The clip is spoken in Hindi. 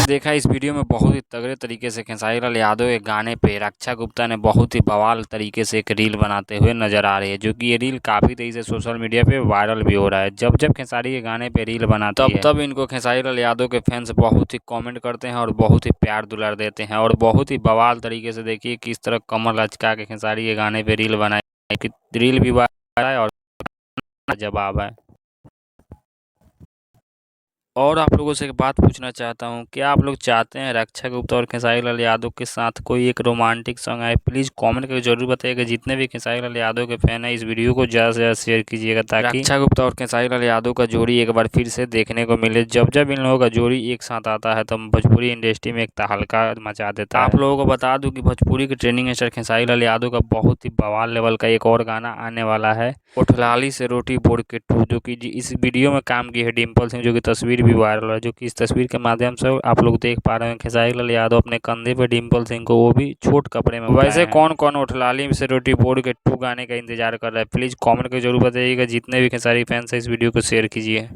देखा इस वीडियो में बहुत ही तगड़े तरीके से खेसारी लाल यादव के गाने पे रक्षा गुप्ता ने बहुत ही बवाल तरीके से एक रील बनाते हुए नजर आ रही है, जो कि ये रील काफी तेजी से सोशल मीडिया पे वायरल भी हो रहा है। जब जब खेसारी के गाने पे रील बनाती है तब इनको खेसारी लाल यादव के फैंस बहुत ही कमेंट करते हैं और बहुत ही प्यार दुलार देते हैं और बहुत ही बवाल तरीके से देखिए किस तरह कमर लचका के खेसारी के गाने पे रील बनाई, कि रील भी वायरल है और जवाब है। और आप लोगों से एक बात पूछना चाहता हूँ, क्या आप लोग चाहते हैं रक्षा गुप्ता और खेसारी लाल यादव के साथ कोई एक रोमांटिक सॉन्ग आए? प्लीज़ कमेंट करके जरूर बताइएगा। जितने भी खेसारी लाल यादव के फैन हैं, इस वीडियो को ज़्यादा से ज़्यादा शेयर कीजिएगा ताकि रक्षा गुप्ता और खेसारी लाल यादव का जोड़ी एक बार फिर से देखने को मिले। जब जब इन लोगों का जोड़ी एक साथ आता है तो भोजपुरी इंडस्ट्री में एक तहलका मचा देता है। आप लोगों को बता दूं कि भोजपुरी के ट्रेंडिंग स्टार खेसारी लाल यादव का बहुत ही बवाल लेवल का एक और गाना आने वाला है, उठलाली से रोटी बोर के टू, जो कि इस वीडियो में काम की है डिम्पल सिंह, जो कि तस्वीर भी वायरल है। जो कि इस तस्वीर के माध्यम से आप लोग देख पा रहे हैं खेसारी लाल यादव अपने कंधे पे डिम्पल सिंह को, वो भी छोट कपड़े में। वैसे कौन कौन उठलाली से रोटी बोर के टू गाने का इंतजार कर रहा है? प्लीज कमेंट करके जरूर बताइएगा। जितने भी खेसारी फैंस है इस वीडियो को शेयर कीजिए।